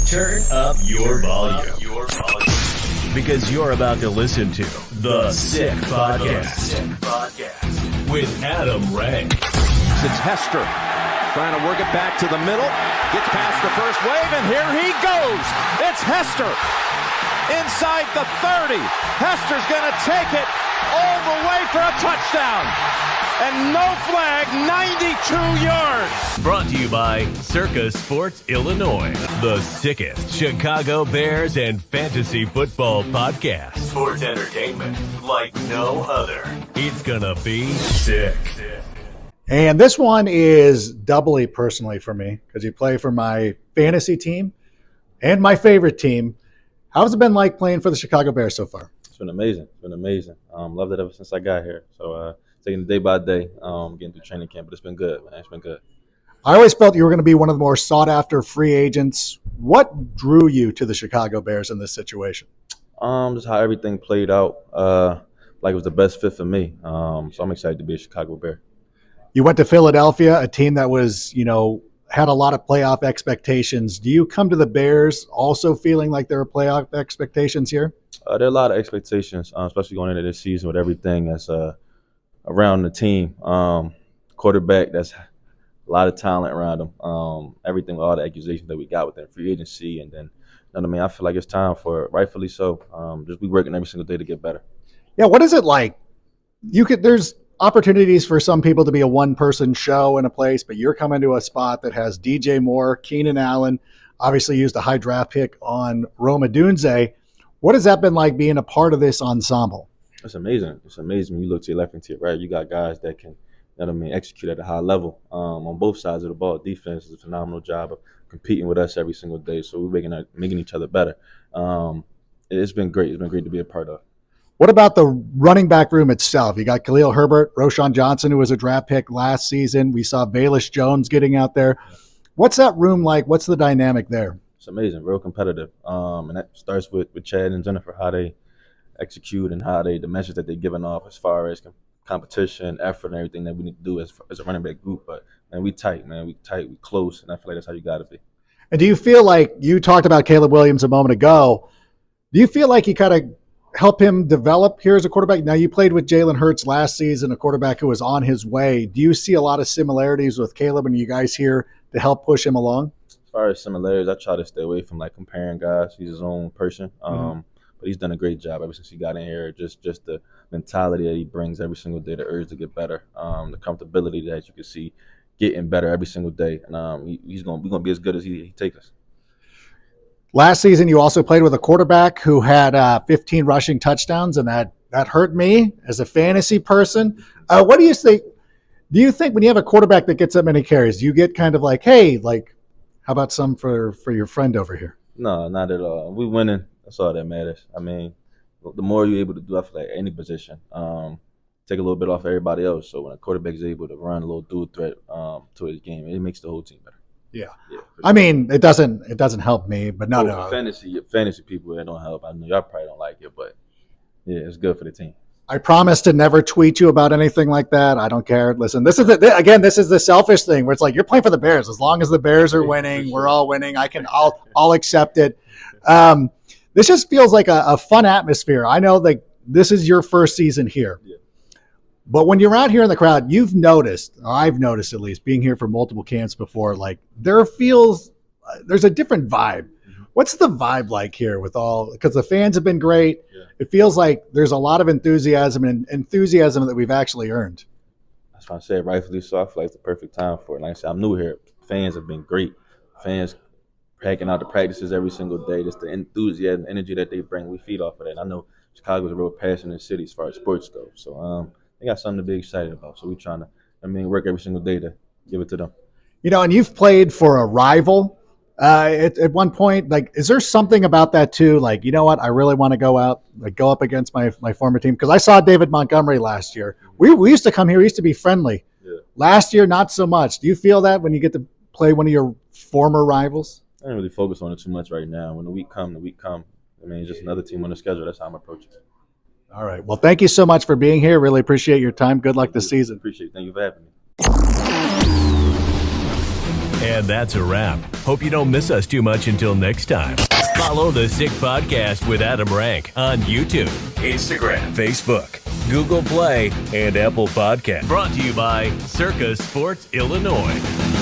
Turn up your volume. Because you're about to listen to The Sick Podcast with Adam Ray. It's Hester trying to work it back to the middle. Gets past the first wave, and here he goes. It's Hester inside the 30. Hester's going to take it all the way for a touchdown. And no flag, 92 yards. Brought to you by Circa Sports Illinois, the sickest Chicago Bears and fantasy football podcast. Sports entertainment like no other. It's gonna be sick. And this one is doubly personally for me because you play for my fantasy team and my favorite team. How's it been like playing for the Chicago Bears so far? It's been amazing. It's been amazing. Loved it ever since I got here. So taking it day by day, getting through training camp, but it's been good, man. It's been good. I always felt you were going to be one of the more sought-after free agents. What drew you to the Chicago Bears in this situation? Just how everything played out, like it was the best fit for me. So I'm excited to be a Chicago Bear. You went to Philadelphia, a team that was, had a lot of playoff expectations. Do you come to the Bears also feeling like there are playoff expectations here? There are a lot of expectations, especially going into this season with everything that's around the team. Quarterback, that's a lot of talent around him. Everything, all the accusations that we got within free agency. And then, you know what I mean? I feel like it's time for it, rightfully so. Just be working every single day to get better. Yeah, what is it like? There's opportunities for some people to be a one-person show in a place, but you're coming to a spot that has DJ Moore, Keenan Allen, obviously used a high draft pick on Rome Odunze. What has that been like being a part of this ensemble? It's amazing. It's amazing when you look to your left and to your right. You got guys that can, execute at a high level on both sides of the ball. Defense is a phenomenal job of competing with us every single day, so we're making each other better. It's been great. It's been great to be a part of. What about the running back room itself? You got Khalil Herbert, Roschon Johnson, who was a draft pick last season. We saw Bayless Jones getting out there. What's that room like? What's the dynamic there? It's amazing, real competitive. And that starts with Chad and Jennifer, how they execute and how the message that they're giving off as far as competition, effort, and everything that we need to do as a running back group. But, man, we tight, man. We tight, we close, and I feel like that's how you got to be. And do you feel like you talked about Caleb Williams a moment ago? Do you feel like you kind of help him develop here as a quarterback? Now, you played with Jalen Hurts last season, a quarterback who was on his way. Do you see a lot of similarities with Caleb and you guys here to help push him along? As far as similarities, I try to stay away from comparing guys. He's his own person. But he's done a great job ever since he got in here. Just the mentality that he brings every single day, the urge to get better, the comfortability that you can see getting better every single day. And we're gonna be as good as he takes us. Last season, you also played with a quarterback who had 15 rushing touchdowns, and that hurt me as a fantasy person. What do you think? Do you think when you have a quarterback that gets that many carries, you get kind of like, hey, how about some for your friend over here? No, not at all. We winning. That's all that matters. I mean, the more you're able to do, I feel like any position, take a little bit off everybody else. So when a quarterback is able to run a little dual threat to his game, it makes the whole team better. Yeah. I mean, it doesn't help me, but no. Fantasy people, it don't help. I know y'all probably don't like it, but yeah, it's good for the team. I promise to never tweet you about anything like that. I don't care. Listen, this is the selfish thing where it's like you're playing for the Bears. As long as the Bears are winning, we're all winning. I'll accept it. This just feels like a fun atmosphere. I know this is your first season here. Yeah. But when you're out here in the crowd, I've noticed at least, being here for multiple camps before, there's a different vibe. Mm-hmm. What's the vibe like here because the fans have been great. Yeah. It feels like there's a lot of enthusiasm that we've actually earned. That's why I said rightfully so. I feel like it's the perfect time for it. Like I said, I'm new here. Fans have been great. Fans packing out the practices every single day. Just the enthusiasm, energy that they bring. We feed off of that. And I know Chicago's a real passionate city as far as sports go. So, they got something to be excited about. So we're trying to, work every single day to give it to them. And you've played for a rival at one point. Is there something about that too? You know what? I really want to go out, go up against my former team. Because I saw David Montgomery last year. We used to come here. We used to be friendly. Yeah. Last year, not so much. Do you feel that when you get to play one of your former rivals? I don't really focus on it too much right now. When the week come. It's just another team on the schedule. That's how I'm approaching it. All right. Well, thank you so much for being here. Really appreciate your time. Good luck this season. Appreciate it. Thank you for having me. And that's a wrap. Hope you don't miss us too much until next time. Follow The Sick Podcast with Adam Rank on YouTube, Instagram, Facebook, Google Play, and Apple Podcast. Brought to you by Circa Sports Illinois.